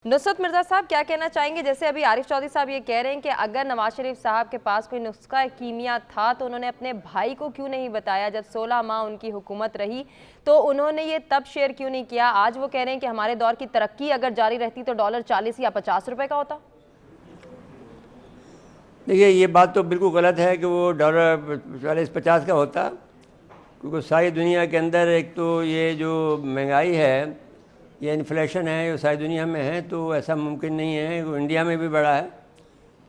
नुसरत मिर्जा साहब क्या कहना चाहेंगे? जैसे अभी आरिफ चौधरी साहब ये कह रहे हैं कि अगर नवाज शरीफ साहब के पास कोई नुस्खा कीमिया था तो उन्होंने अपने भाई को क्यों नहीं बताया? जब 16 माह उनकी हुकूमत रही तो उन्होंने ये तब शेयर क्यों नहीं किया? आज वो कह रहे हैं कि हमारे दौर की तरक्की अगर जारी रहती तो डॉलर 40 या 50 रुपए का होता। देखिए, ये बात तो बिल्कुल गलत है कि वो डॉलर 40-50 का होता, क्योंकि सारी दुनिया के अंदर एक तो ये जो महंगाई है, ये इन्फ्लेशन है, ये सारी दुनिया में है, तो ऐसा मुमकिन नहीं है। वो इंडिया में भी बढ़ा है,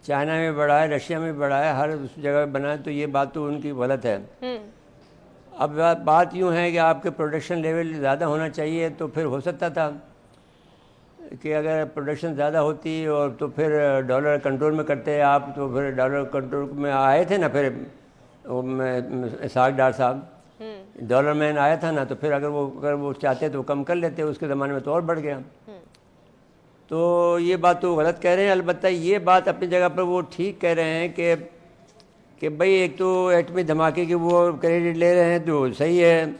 चाइना में बढ़ा है, रशिया में बढ़ा है, हर उस जगह बना है, तो ये बात तो उनकी गलत है। अब बात यूँ है कि आपके प्रोडक्शन लेवल ज़्यादा होना चाहिए, तो फिर हो सकता था कि अगर प्रोडक्शन ज़्यादा होती और तो फिर डॉलर कंट्रोल में करते आप, तो फिर डॉलर कंट्रोल में आए थे ना, फिर इसहाक डार साहब डॉलर मैन आया था ना, तो फिर अगर वो चाहते तो कम कर लेते, उसके ज़माने में तो और बढ़ गया। तो ये बात तो गलत कह रहे हैं। अलबत्ता ये बात अपनी जगह पर वो ठीक कह रहे हैं कि भाई एक तो एटमी धमाके की वो क्रेडिट ले रहे हैं, तो सही है।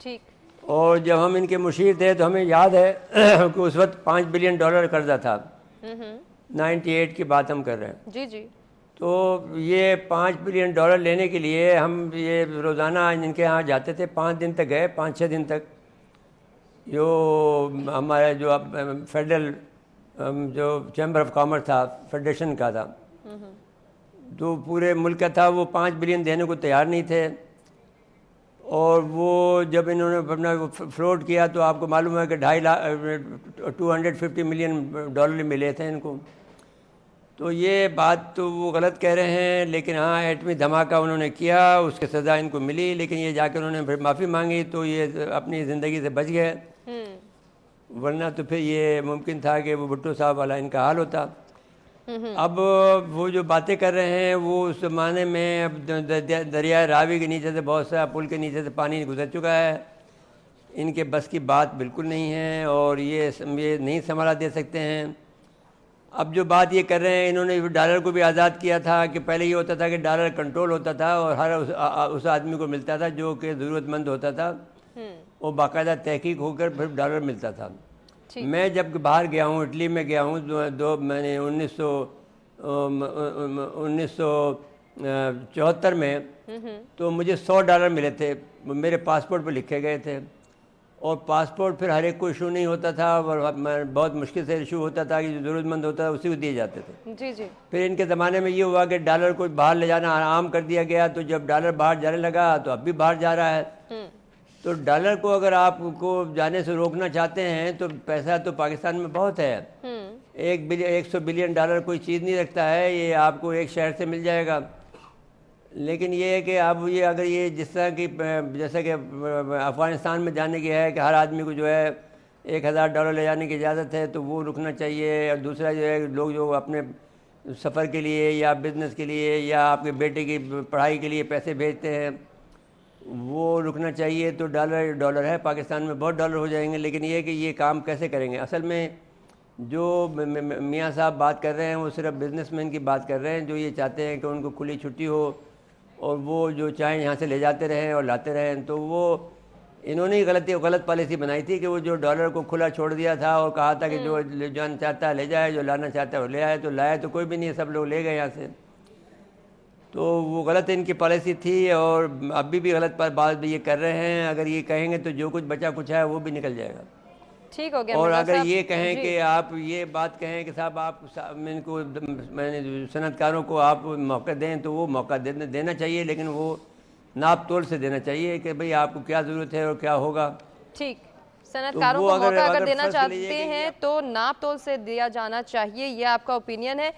ठीक। और जब हम इनके मुशीर थे तो हमें याद है कि उस वक्त $5 बिलियन कर्जा था। 98 की बात हम कर रहे हैं। जी जी। तो ये $5 बिलियन लेने के लिए हम ये रोज़ाना इनके यहाँ जाते थे, 5 दिन तक गए, 5-6 दिन तक। जो हमारे जो अब फेडरल जो चैम्बर ऑफ कॉमर्स था, फेडरेशन का था, तो पूरे मुल्क का था, वो 5 बिलियन देने को तैयार नहीं थे। और वो जब इन्होंने अपना फ्लोट किया तो आपको मालूम है कि 250 मिलियन मिले थे इनको। तो ये बात तो वो गलत कह रहे हैं, लेकिन हाँ, एटमी धमाका उन्होंने किया, उसकी सज़ा इनको मिली, लेकिन ये जाकर उन्होंने फिर माफ़ी मांगी तो ये अपनी ज़िंदगी से बच गए। वरना तो फिर ये मुमकिन था कि वो भुट्टो साहब वाला इनका हाल होता। अब वो जो बातें कर रहे हैं वो उस ज़माने में, अब दरिया रावी के नीचे से, बहुत सा पुल के नीचे से पानी गुजर चुका है, इनके बस की बात बिल्कुल नहीं है और ये नहीं संभाला दे सकते हैं। अब जो बात ये कर रहे हैं, इन्होंने डॉलर को भी आज़ाद किया था कि पहले ये होता था कि डॉलर कंट्रोल होता था और हर उस आदमी को मिलता था जो कि ज़रूरतमंद होता था, और बाकायदा तहकीक होकर फिर डॉलर मिलता था। मैं जब बाहर गया हूँ, इटली में गया हूँ, मैंने 1974 में, तो मुझे $100 मिले थे, मेरे पासपोर्ट पर लिखे गए थे। और पासपोर्ट फिर हर एक को इशू नहीं होता था, और बहुत मुश्किल से इशू होता था कि जो ज़रूरतमंद होता था उसी को दिए जाते थे। जी जी। फिर इनके ज़माने में ये हुआ कि डॉलर को बाहर ले जाना आम कर दिया गया, तो जब डॉलर बाहर जाने लगा तो अब भी बाहर जा रहा है। तो डॉलर को अगर आपको जाने से रोकना चाहते हैं तो पैसा तो पाकिस्तान में बहुत है। 100 बिलियन डॉलर कोई चीज़ नहीं रखता है, ये आपको एक शहर से मिल जाएगा। लेकिन ये है कि अब ये अगर ये जिस तरह की, जैसे कि अफ़गानिस्तान में जाने की है कि हर आदमी को जो है $1000 ले जाने की इजाज़त है, तो वो रुकना चाहिए। और दूसरा जो है, लोग जो अपने सफ़र के लिए या बिज़नेस के लिए या आपके बेटे की पढ़ाई के लिए पैसे भेजते हैं, वो रुकना चाहिए। तो डॉलर है पाकिस्तान में, बहुत डॉलर हो जाएंगे। लेकिन ये है कि ये काम कैसे करेंगे? असल में जो मियाँ साहब बात कर रहे हैं वो सिर्फ बिजनेसमैन की बात कर रहे हैं, जो ये चाहते हैं कि उनको खुली छुट्टी हो और वो जो चाहें यहाँ से ले जाते रहें और लाते रहें। तो वो इन्होंने ही गलत पॉलिसी बनाई थी कि वो जो डॉलर को खुला छोड़ दिया था और कहा था कि जो जाना चाहता है ले जाए, जो लाना चाहता है वो ले आए। तो लाया तो कोई भी नहीं, सब लोग ले गए यहाँ से। तो वो गलत इनकी पॉलिसी थी और अभी भी गलत बात भी ये कर रहे हैं। अगर ये कहेंगे तो जो कुछ बचा कुछ है वो भी निकल जाएगा। ठीक हो गया। और अगर ये कहें कि आप ये बात कहें कि साहब आप इनको, मैंने सनतकारों को आप मौका दें, तो वो मौका देना चाहिए, लेकिन वो नाप तोल से देना चाहिए कि भाई आपको क्या ज़रूरत है और क्या होगा। ठीक। सनतकारों को मौका अगर देना चाहते हैं तो नाप तोल से दिया जाना चाहिए, ये आपका ओपिनियन है।